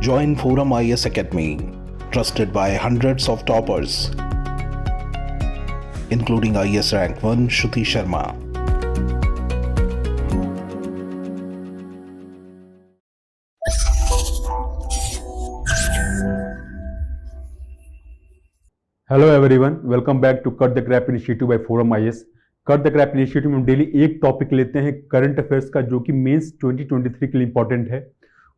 Join Forum IS Academy, trusted by hundreds of toppers, including IS Rank 1 Shruti Sharma. Hello everyone, welcome back to cut the crap initiative by Forum IAS. Cut the crap initiative में हम daily एक topic लेते हैं current affairs का, जो कि mains 2023 के लिए इंपॉर्टेंट है।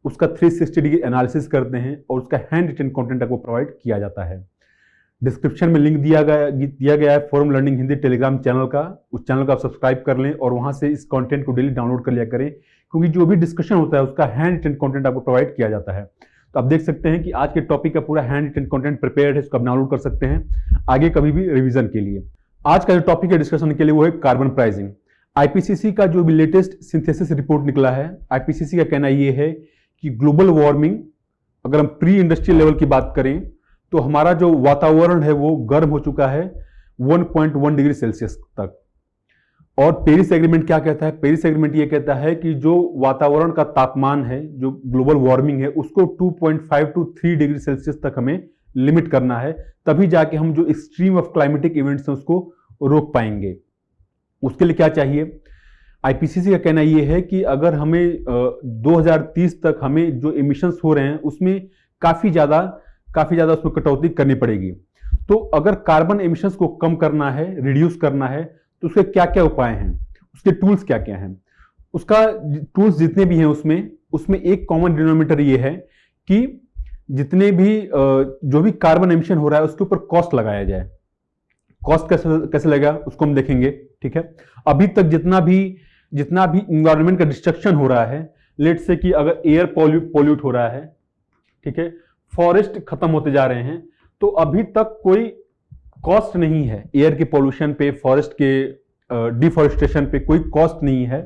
उसका 360 डिग्री एनालिसिस करते हैं और उसका हैंड रिटन कंटेंट आपको प्रोवाइड किया जाता है। डिस्क्रिप्शन में लिंक दिया गया है forum learning Hindi Telegram channel का। उस चैनल को आप सब्सक्राइब कर लें और वहां से इस कंटेंट को डेली डाउनलोड कर लिया करें, क्योंकि जो भी डिस्कशन होता है उसका हैंड रिटन कंटेंट आपको प्रोवाइड किया जाता है। तो आप देख सकते हैं कि आज के टॉपिक का पूरा हैंड रिटन कंटेंट प्रिपेयर्ड है, इसको आप डाउनलोड कर सकते हैं आगे कभी भी रिवीजन के लिए। आज का जो टॉपिक है डिस्कशन के लिए वो है कार्बन प्राइसिंग। आईपीसीसी का जो भी लेटेस्ट सिंथेसिस रिपोर्ट निकला है, आईपीसीसी का कहना ये है कि ग्लोबल वार्मिंग, अगर हम प्री इंडस्ट्रियल लेवल की बात करें तो हमारा जो वातावरण है वो गर्म हो चुका है 1.1 डिग्री सेल्सियस तक। और पेरिस एग्रीमेंट क्या कहता है? पेरिस एग्रीमेंट ये कहता है कि जो वातावरण का तापमान है, जो ग्लोबल वार्मिंग है, उसको 2.5 to 3 डिग्री सेल्सियस तक हमें लिमिट करना है, तभी जाके हम जो एक्सट्रीम ऑफ क्लाइमेटिक इवेंट्स हैं उसको रोक पाएंगे। उसके लिए क्या चाहिए? आईपीसीसी का कहना यह है कि अगर हमें 2030 तक हमें जो एमिशंस हो रहे हैं उसमें काफी ज्यादा उसमें कटौती करनी पड़ेगी। तो अगर कार्बन एमिशंस को कम करना है, रिड्यूस करना है, तो उसके क्या क्या उपाय हैं, उसके टूल्स क्या क्या हैं? उसका टूल्स जितने भी हैं उसमें एक कॉमन डिनोमिनेटर ये है कि जितने भी जो भी कार्बन एमिशन हो रहा है उसके ऊपर कॉस्ट लगाया जाए। कॉस्ट कैसे लगेगा उसको हम देखेंगे, ठीक है। अभी तक जितना भी इन्वायरमेंट का डिस्ट्रक्शन हो रहा है, लेट्स से कि अगर एयर पॉल्यूट हो रहा है, ठीक है, फॉरेस्ट खत्म होते जा रहे हैं, तो अभी तक कोई कॉस्ट नहीं है एयर के पॉल्यूशन पे, फॉरेस्ट के डिफॉरेस्टेशन पे कोई कॉस्ट नहीं है।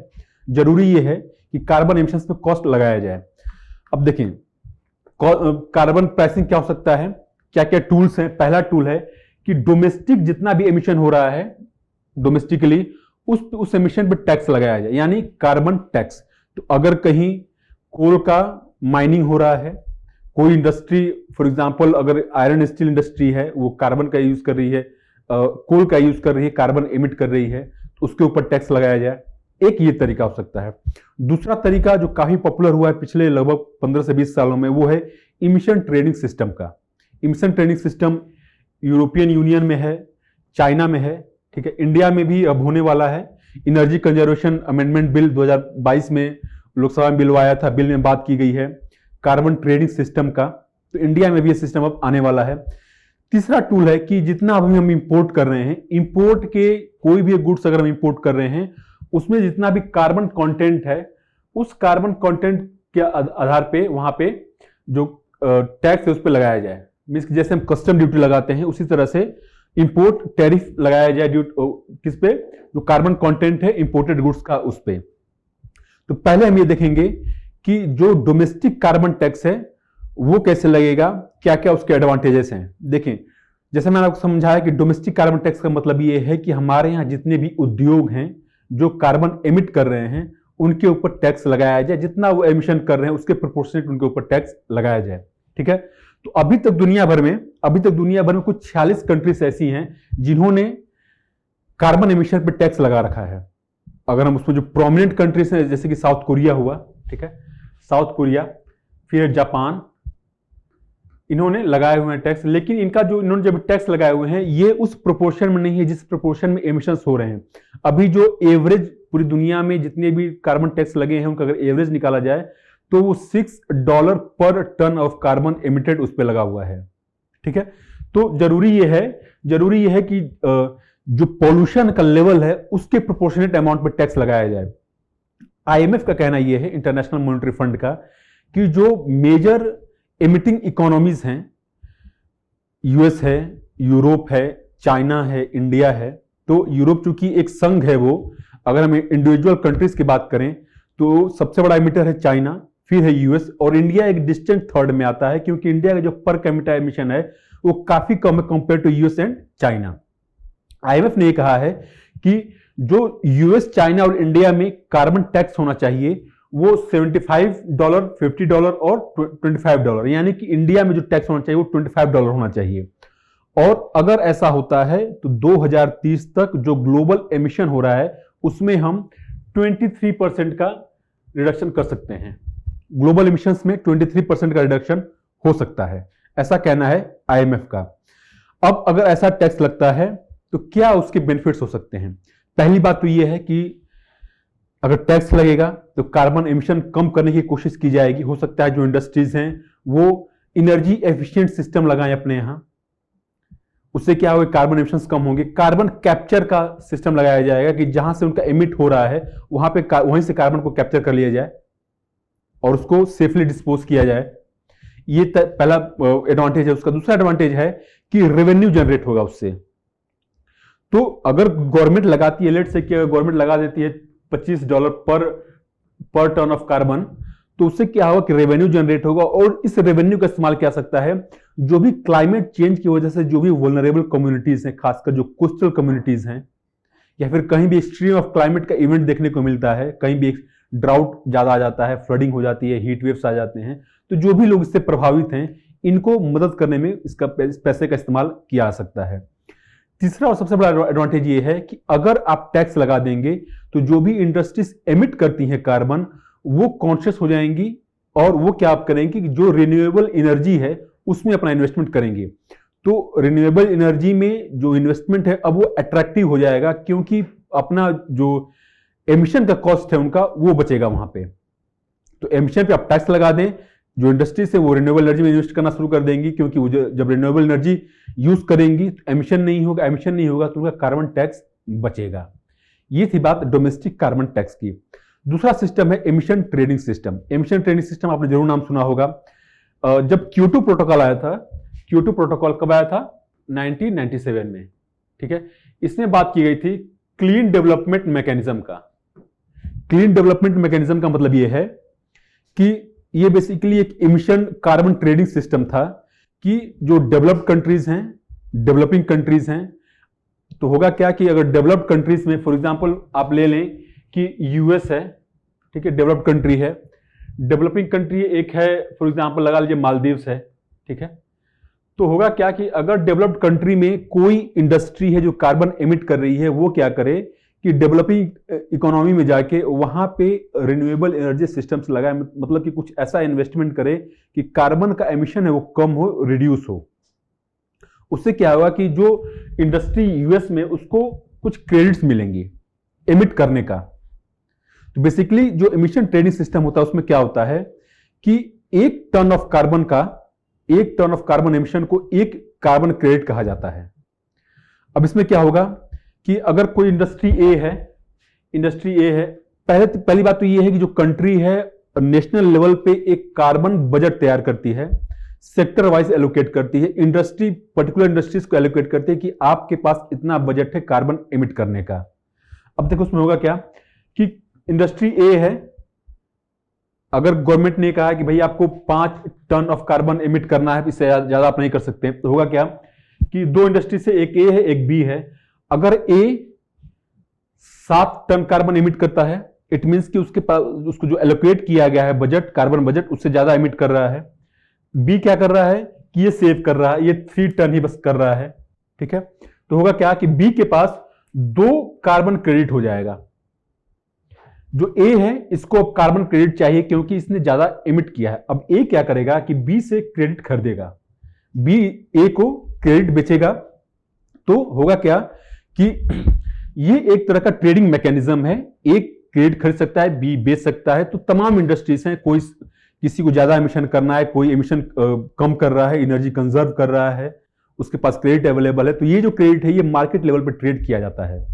जरूरी ये है कि कार्बन एमिशंस पे कॉस्ट लगाया जाए। अब देखें कार्बन प्राइसिंग क्या हो सकता है, क्या क्या टूल्स हैं। पहला टूल है कि डोमेस्टिक जितना भी एमिशन हो रहा है डोमेस्टिकली, उस एमिशन पे टैक्स लगाया जाए, यानी कार्बन टैक्स। तो अगर कहीं कोल का माइनिंग हो रहा है, कोई इंडस्ट्री, फॉर एग्जांपल अगर आयरन स्टील इंडस्ट्री है, वो कार्बन का यूज कर रही है, कोल का यूज कर रही है, कार्बन एमिट कर रही है, तो उसके ऊपर टैक्स लगाया जाए। एक ये तरीका हो सकता है। दूसरा तरीका जो काफी पॉपुलर हुआ है पिछले लगभग 15 से 20 सालों में, वो है इमिशन ट्रेडिंग सिस्टम का। Emission trading system European union में है, चाइना में है, ठीक है, इंडिया में भी अब होने वाला है। एनर्जी कंजर्वेशन अमेंडमेंट बिल 2022 में लोकसभा में बिल आया था, बिल में बात की गई है कार्बन ट्रेडिंग सिस्टम का। तो इंडिया में भी ये सिस्टम अब आने वाला है। तीसरा टूल है कि जितना अभी हम इंपोर्ट कर रहे हैं, इंपोर्ट के कोई भी गुड्स अगर हम इंपोर्ट कर रहे हैं, उसमें जितना भी कार्बन कंटेंट है, उस कार्बन कंटेंट के आधार पे वहां पे जो टैक्स है उस पर लगाया जाए। मीन्स जैसे हम कस्टम ड्यूटी लगाते हैं, उसी तरह से इंपोर्ट टैरिफ लगाया जाए किस पे? जो कार्बन कंटेंट है इंपोर्टेड गुड्स का, उस पे। तो पहले हम ये देखेंगे कि जो डोमेस्टिक कार्बन टैक्स है वो कैसे लगेगा, क्या क्या उसके एडवांटेजेस हैं। देखें, जैसे मैंने आपको समझाया कि डोमेस्टिक कार्बन टैक्स का मतलब ये है कि हमारे यहाँ जितने भी उद्योग हैं जो कार्बन एमिट कर रहे हैं, उनके ऊपर टैक्स लगाया जाए। जितना वो एमिशन कर रहे हैं उसके प्रोपोर्शनेट उनके ऊपर टैक्स लगाया जाए, ठीक है। तो अभी तक दुनिया भर में कुछ 46 कंट्रीज ऐसी हैं जिन्होंने कार्बन एमिशन पर टैक्स लगा रखा है। अगर हम उसमें जो प्रोमिनेंट कंट्रीज हैं, जैसे कि साउथ कोरिया हुआ, ठीक है, साउथ कोरिया, फिर जापान, इन्होंने लगाए हुए हैं टैक्स। लेकिन इन्होंने जब टैक्स लगाए हुए हैं, ये उस प्रोपोर्शन में नहीं है जिस प्रोपोर्शन में एमिशंस हो रहे हैं। अभी जो एवरेज पूरी दुनिया में जितने भी कार्बन टैक्स लगे हैं उनका अगर एवरेज निकाला जाए तो वो $6 पर टन ऑफ कार्बन एमिटेड उस पर लगा हुआ है, ठीक है। तो जरूरी ये है कि जो पॉल्यूशन का लेवल है उसके प्रोपोर्शनेट अमाउंट पर टैक्स लगाया जाए। आईएमएफ का कहना यह है, इंटरनेशनल मॉनेटरी फंड का, कि जो मेजर एमिटिंग इकोनॉमीज हैं, यूएस है, यूरोप है, चाइना है, इंडिया है। तो यूरोप चूंकि एक संघ है, वो अगर हम इंडिविजुअल कंट्रीज की बात करें तो सबसे बड़ा एमिटर है चाइना, फिर है यूएस, और इंडिया एक डिस्टेंट थर्ड में आता है, क्योंकि इंडिया का जो पर कैपिटा एमिशन है वो काफी कम है compare to US and China. IMF ने कहा है कि जो यूएस, चाइना और इंडिया में कार्बन टैक्स होना चाहिए वो $75, $50 और $25, यानी कि इंडिया में जो टैक्स होना चाहिए वो $25 होना चाहिए। और अगर ऐसा होता है तो 2030 तक जो ग्लोबल एमिशन हो रहा है उसमें हम 23% का रिडक्शन कर सकते हैं। ग्लोबल एमिशंस में 23% का रिडक्शन हो सकता है, ऐसा कहना है IMF का। अब अगर ऐसा टैक्स लगता है तो क्या उसके बेनिफिट्स हो सकते हैं? पहली बात तो यह है कि अगर टैक्स लगेगा तो कार्बन एमिशन कम करने की कोशिश की जाएगी। हो सकता है जो इंडस्ट्रीज हैं वो एनर्जी एफिशिएंट सिस्टम लगाएं अपने यहां, उससे क्या होगा, कार्बन एमिशंस कम होंगे। कार्बन कैप्चर का सिस्टम लगाया जाएगा कि जहां से उनका एमिट हो रहा है वहीं से कार्बन को कैप्चर कर लिया जाए और उसको सेफली डिस्पोज किया जाए। ये पहला एडवांटेज है उसका। दूसरा एडवांटेज है कि रेवेन्यू जनरेट होगा उससे। तो अगर गवर्नमेंट लगाती है, लेट से कि गवर्नमेंट लगा देती है $25 पर टन ऑफ कार्बन, तो उससे क्या होगा कि रेवेन्यू जनरेट होगा और इस रेवेन्यू का इस्तेमाल किया जा सकता है जो भी क्लाइमेट चेंज की वजह से जो भी वल्नरेबल कम्युनिटीज हैं, खासकर जो कोस्टल कम्युनिटीज हैं, या फिर कहीं भी एक्सट्रीम ऑफ क्लाइमेट का इवेंट देखने को मिलता है, कहीं भी ड्राउट ज्यादा आ जाता है, फ्लडिंग हो जाती है, हीट वेव्स आ जाते हैं, तो जो भी लोग इससे प्रभावित हैं इनको मदद करने में इसका पैसे का इस्तेमाल किया जा सकता है। तीसरा और सबसे बड़ा एडवांटेज ये है कि अगर आप टैक्स लगा देंगे तो जो भी इंडस्ट्रीज एमिट करती हैं कार्बन, वो कॉन्शियस हो जाएंगी और वो क्या आप करेंगे कि जो रिन्यूएबल एनर्जी है उसमें अपना इन्वेस्टमेंट करेंगे। तो रिन्यूएबल एनर्जी में जो इन्वेस्टमेंट है अब वो अट्रैक्टिव हो जाएगा, क्योंकि अपना जो एमिशन का कॉस्ट है उनका वो बचेगा वहां पे। तो एमिशन पे आप टैक्स लगा दें, जो इंडस्ट्री से वो रिन्यूएबल एनर्जी में इन्वेस्ट करना शुरू कर देंगी, क्योंकि वो जब रिन्यूएबल एनर्जी यूज करेंगी तो एमिशन नहीं होगा तो उनका कार्बन टैक्स बचेगा। ये थी बात डोमेस्टिक कार्बन टैक्स की। दूसरा सिस्टम है emission trading system. Emission trading system आपने जरूर नाम सुना होगा। जब क्योटो प्रोटोकॉल आया था, क्योटो प्रोटोकॉल कब आया था? 1997 में, ठीक है। इसमें बात की गई थी क्लीन डेवलपमेंट मैकेनिज्म का। क्लीन डेवलपमेंट मैकेनिज्म का मतलब यह है कि ये बेसिकली एक एमिशन कार्बन ट्रेडिंग सिस्टम था कि जो डेवलप्ड कंट्रीज हैं, डेवलपिंग कंट्रीज हैं, तो होगा क्या कि अगर डेवलप्ड कंट्रीज में फॉर एग्जांपल आप ले लें कि यूएस है, ठीक है, डेवलप्ड कंट्री है। डेवलपिंग कंट्री एक है फॉर एग्जांपल लगा लीजिए मालदीव्स है, ठीक है। तो होगा क्या कि अगर डेवलप्ड कंट्री में कोई इंडस्ट्री है जो कार्बन एमिट कर रही है, वो क्या करे कि डेवलपिंग इकोनॉमी में जाके वहां पे रिन्यूएबल एनर्जी सिस्टम्स लगाए, मतलब कि कुछ ऐसा इन्वेस्टमेंट करे कि कार्बन का एमिशन है वो कम हो, रिड्यूस हो। उससे क्या होगा कि जो इंडस्ट्री यूएस में उसको कुछ क्रेडिट्स मिलेंगी एमिट करने का। तो बेसिकली जो एमिशन ट्रेडिंग सिस्टम होता है उसमें क्या होता है कि एक टन ऑफ कार्बन एमिशन को एक कार्बन क्रेडिट कहा जाता है। अब इसमें क्या होगा कि अगर कोई इंडस्ट्री ए है, पहली बात तो ये है कि जो कंट्री है नेशनल लेवल पे एक कार्बन बजट तैयार करती है, सेक्टर वाइज एलोकेट करती है, पर्टिकुलर इंडस्ट्रीज को एलोकेट करती है कि आपके पास इतना बजट है कार्बन एमिट करने का। अब देखो उसमें होगा क्या कि इंडस्ट्री ए है, अगर गवर्नमेंट ने कहा कि भाई आपको 5 टन ऑफ कार्बन एमिट करना है, इससे ज्यादा आप नहीं कर सकते, तो होगा क्या कि दो इंडस्ट्री से, एक ए है एक बी है। अगर ए 7 टन कार्बन एमिट करता है, इट मींस कि उसके पास उसको जो एलोकेट किया गया है बजट, कार्बन बजट, उससे ज्यादा एमिट कर रहा है। बी क्या कर रहा है कि ये सेव कर रहा है, ये 3 टन ही बस कर रहा है, ठीक है। तो होगा क्या कि बी के पास 2 कार्बन क्रेडिट हो जाएगा। जो ए है इसको अब कार्बन क्रेडिट चाहिए क्योंकि इसने ज्यादा एमिट किया है। अब ए क्या करेगा कि बी से क्रेडिट खरीदेगा, बी ए को क्रेडिट बेचेगा। तो होगा क्या कि ये एक तरह का ट्रेडिंग मैकेनिज्म है, एक क्रेडिट खरीद सकता है, बी बेच सकता है। तो तमाम इंडस्ट्रीज हैं, कोई किसी को ज्यादा एमिशन करना है, कोई एमिशन कम कर रहा है, एनर्जी कंजर्व कर रहा है, उसके पास क्रेडिट अवेलेबल है। तो ये जो क्रेडिट है ये मार्केट लेवल पर ट्रेड किया जाता है।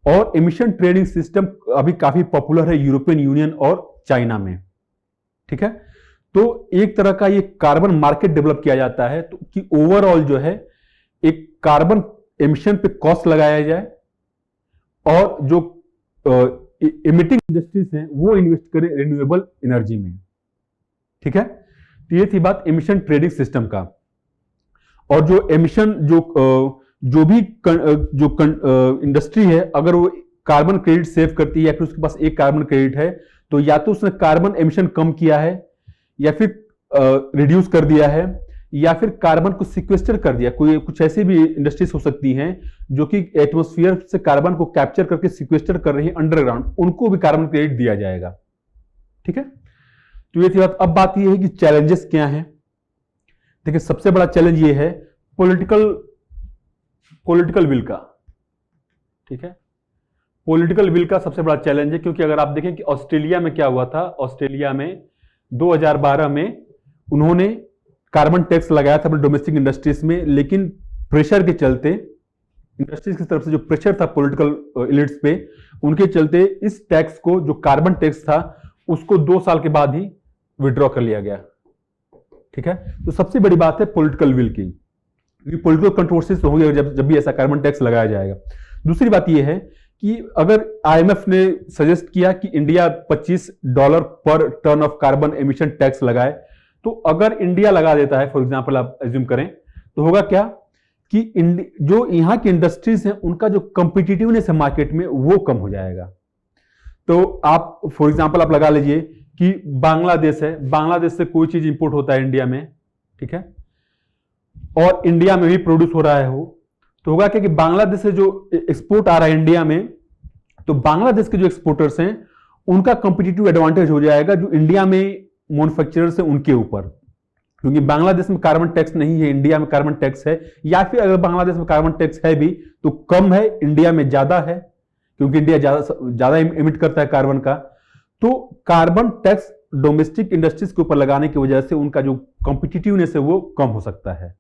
और एमिशन ट्रेडिंग सिस्टम अभी काफी पॉपुलर है यूरोपियन यूनियन और चाइना में, ठीक है। तो एक तरह का ये कार्बन मार्केट डेवलप किया जाता है तो कि ओवरऑल जो है एक कार्बन एमिशन पे कॉस्ट लगाया जाए और जो एमिटिंग इंडस्ट्रीज हैं वो इन्वेस्ट करें रिन्यूएबल एनर्जी में, ठीक है। तो ये थी बात एमिशन ट्रेडिंग सिस्टम का। और जो एमिशन जो भी इंडस्ट्री है अगर वो कार्बन क्रेडिट सेव करती है या फिर उसके पास एक कार्बन क्रेडिट है तो या तो उसने कार्बन एमिशन कम किया है, या फिर रिड्यूस कर दिया है, या फिर कार्बन को सिक्वेस्टर कर दिया। कोई कुछ ऐसी भी इंडस्ट्रीज हो सकती हैं जो कि एटमॉस्फेयर से कार्बन को कैप्चर करके सिक्वेस्टर कर रही है अंडरग्राउंड, उनको भी कार्बन क्रेडिट दिया जाएगा। ठीक है, तो ये थी बात। अब बात ये है कि चैलेंजेस क्या हैं। देखिए, सबसे बड़ा चैलेंज ये है पॉलिटिकल विल का। ठीक है, पॉलिटिकल विल का सबसे बड़ा चैलेंज है, क्योंकि अगर आप देखें कि ऑस्ट्रेलिया में क्या हुआ था, ऑस्ट्रेलिया में 2012 में उन्होंने कार्बन टैक्स लगाया था अपने डोमेस्टिक इंडस्ट्रीज में, लेकिन प्रेशर के चलते, इंडस्ट्रीज की तरफ से जो प्रेशर था पॉलिटिकल एलिट्स पे, उनके चलते इस टैक्स को, जो कार्बन टैक्स था, उसको 2 साल के बाद ही विड्रॉ कर लिया गया। ठीक है, तो सबसे बड़ी बात है पॉलिटिकल विल की। पॉलिटिकल कंट्रोवर्सीज तो होगी जब भी ऐसा कार्बन टैक्स लगाया जाएगा। दूसरी बात यह है कि अगर आईएमएफ ने सजेस्ट किया कि इंडिया $25 पर ton of carbon emission tax लगाए, तो अगर इंडिया लगा देता है, फॉर एग्जांपल आप एज्यूम करें, तो होगा क्या कि जो यहां की इंडस्ट्रीज हैं उनका जो कॉम्पिटिटिवनेस है मार्केट में, वो कम हो जाएगा। तो आप फॉर एग्जांपल आप लगा लीजिए कि बांग्लादेश है, बांग्लादेश से कोई चीज इंपोर्ट होता है इंडिया में, ठीक है, और इंडिया में भी प्रोड्यूस हो रहा है हो, तो होगा क्या कि बांग्लादेश से जो एक्सपोर्ट आ रहा है इंडिया में, तो बांग्लादेश के जो एक्सपोर्टर्स हैं उनका कॉम्पिटिटिव एडवांटेज हो जाएगा जो इंडिया में मैन्युफैक्चरर्स है उनके ऊपर, क्योंकि बांग्लादेश में कार्बन टैक्स नहीं है, इंडिया में कार्बन टैक्स है, या फिर अगर बांग्लादेश में कार्बन टैक्स है भी तो कम है, इंडिया में ज्यादा है, क्योंकि इंडिया ज्यादा इमिट करता है कार्बन का। तो कार्बन टैक्स डोमेस्टिक इंडस्ट्रीज के ऊपर लगाने की वजह से उनका जो कॉम्पिटिटिवनेस है वो कम हो सकता है।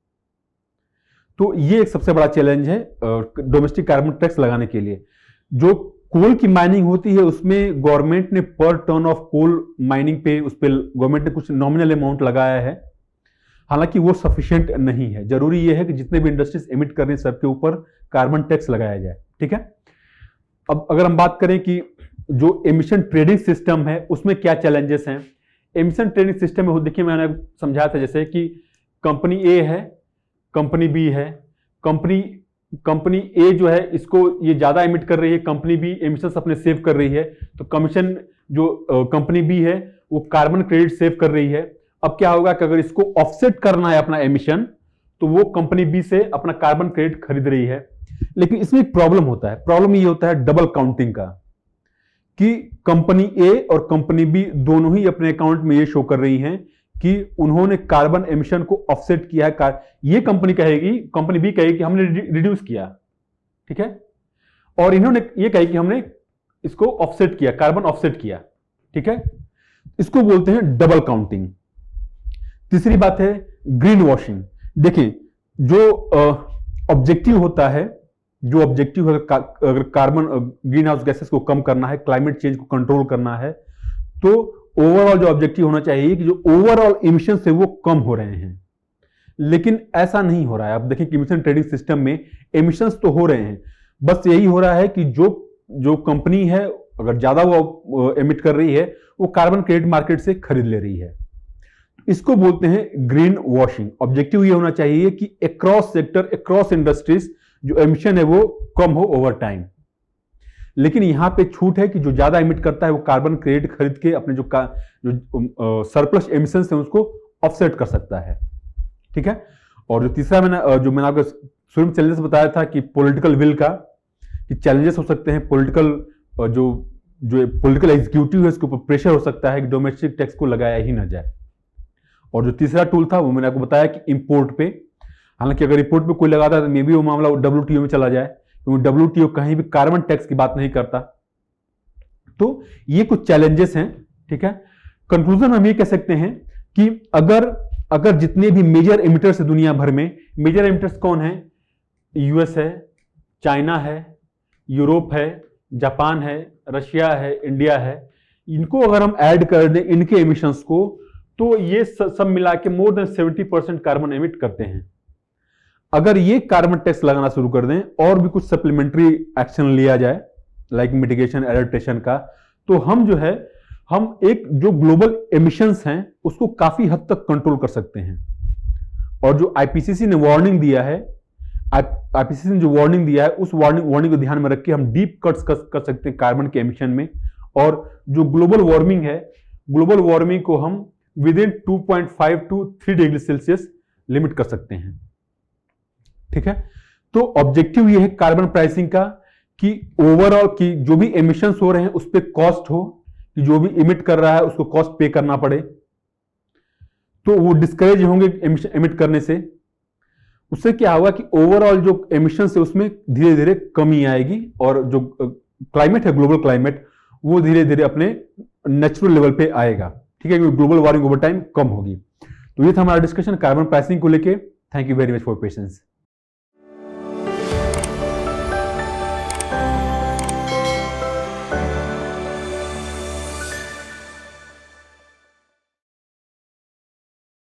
तो ये एक सबसे बड़ा चैलेंज है डोमेस्टिक कार्बन टैक्स लगाने के लिए। जो कोल की माइनिंग होती है उसमें गवर्नमेंट ने पर टन ऑफ कोल माइनिंग पे, उस पर गवर्नमेंट ने कुछ नॉमिनल अमाउंट लगाया है, हालांकि वो सफिशिएंट नहीं है। जरूरी ये है कि जितने भी इंडस्ट्रीज एमिट कर रहे हैं सबके ऊपर कार्बन टैक्स लगाया जाए। ठीक है, अब अगर हम बात करें कि जो एमिशन ट्रेडिंग सिस्टम है उसमें क्या चैलेंजेस हैं। एमिशन ट्रेडिंग सिस्टम में देखिए, मैंने समझाया था जैसे कि कंपनी ए है, कंपनी बी है, कंपनी ए जो है इसको ये ज्यादा एमिट कर रही है, कंपनी बी एमिशंस अपने सेव कर रही है, तो कमीशन जो कंपनी बी है वो कार्बन क्रेडिट सेव कर रही है। अब क्या होगा कि अगर इसको ऑफसेट करना है अपना एमिशन, तो वो कंपनी बी से अपना कार्बन क्रेडिट खरीद रही है। लेकिन इसमें एक प्रॉब्लम होता है, प्रॉब्लम ये होता है डबल काउंटिंग का, कि कंपनी ए और कंपनी बी दोनों ही अपने अकाउंट में ये शो कर रही हैं कि उन्होंने कार्बन एमिशन को ऑफसेट किया है। ये कंपनी बी कहेगी कि हमने रिड्यूस किया, ठीक है, और इन्होंने ये कहे कि हमने इसको ऑफसेट किया, कार्बन ऑफसेट किया। ठीक है, इसको बोलते हैं डबल काउंटिंग। तीसरी बात है ग्रीन वॉशिंग। देखिए, जो ऑब्जेक्टिव होता है, जो ऑब्जेक्टिव अगर कार्बन ग्रीन हाउस गैसेस को कम करना है, क्लाइमेट चेंज को कंट्रोल करना है, तो ओवरऑल जो ऑब्जेक्टिव होना चाहिए कि जो ओवरऑल इमिशन है वो कम हो रहे हैं। लेकिन ऐसा नहीं हो रहा है। आप देखिए कि इमिशन ट्रेडिंग सिस्टम में एमिशंस तो हो रहे हैं, बस यही हो रहा है कि जो कंपनी है अगर ज्यादा वो एमिट कर रही है, वो कार्बन क्रेडिट मार्केट से खरीद ले रही है। इसको बोलते हैं ग्रीन वॉशिंग। ऑब्जेक्टिव ये होना चाहिए कि अक्रॉस सेक्टर, अक्रॉस इंडस्ट्रीज जो एमिशन है वो कम हो ओवर टाइम। लेकिन यहां पे छूट है कि जो ज्यादा इमिट करता है वो कार्बन क्रेडिट खरीद के अपने जो सरप्लस एमिशंस है उसको ऑफसेट कर सकता है। ठीक है, और जो तीसरा मैंने आपको शुरू में चैलेंजेस बताया था कि पॉलिटिकल विल का, कि चैलेंजेस हो सकते हैं पॉलिटिकल, जो पॉलिटिकल एग्जीक्यूटिव है उसके ऊपर प्रेशर हो सकता है कि डोमेस्टिक टैक्स को लगाया ही ना जाए। और जो तीसरा टूल था वो मैंने आपको बताया कि इंपोर्ट पे, हालांकि अगर इंपोर्ट पे कोई लगाता है तो मे बी वो मामला WTO में चला जाए, क्योंकि WTO कहीं भी कार्बन टैक्स की बात नहीं करता। तो ये कुछ चैलेंजेस हैं। ठीक है, कंक्लूजन हम ये कह सकते हैं कि अगर जितने भी मेजर एमिटर्स है दुनिया भर में, मेजर एमिटर्स कौन है? US है, चाइना है, यूरोप है, जापान है, रशिया है, इंडिया है। इनको अगर हम ऐड कर दें इनके एमिशंस को, तो ये सब मिला के मोर देन 70% कार्बन एमिट करते हैं। अगर ये कार्बन टैक्स लगाना शुरू कर दें और भी कुछ सप्लीमेंट्री एक्शन लिया जाए लाइक मिटिगेशन, एडेप्टेशन का, तो हम एक जो ग्लोबल एमिशंस हैं उसको काफी हद तक कंट्रोल कर सकते हैं। और जो IPCC ने वार्निंग दिया है, IPCC ने जो वार्निंग दिया है उस वार्निंग को ध्यान में रख के हम डीप कट्स कर सकते हैं कार्बन के एमिशन में, और जो ग्लोबल वार्मिंग है, ग्लोबल वार्मिंग को हम within 2.5 to 3 degree Celsius limit कर सकते हैं। ठीक है, तो ऑब्जेक्टिव ये है कार्बन प्राइसिंग का कि ओवरऑल की जो भी एमिशंस हो रहे हैं उस पर कॉस्ट हो, कि जो भी इमिट कर रहा है उसको कॉस्ट पे करना पड़े, तो वो डिस्करेज होंगे एमिट करने से। उससे क्या होगा कि ओवरऑल जो एमिशन है उसमें धीरे धीरे कमी आएगी और जो क्लाइमेट है, ग्लोबल क्लाइमेट, वो धीरे धीरे अपने नेचुरल लेवल पे आएगा। ठीक है, क्योंकि ग्लोबल वार्मिंग ओवर टाइम कम होगी। तो ये था हमारा डिस्कशन कार्बन प्राइसिंग को लेके। Thank you very much for patience.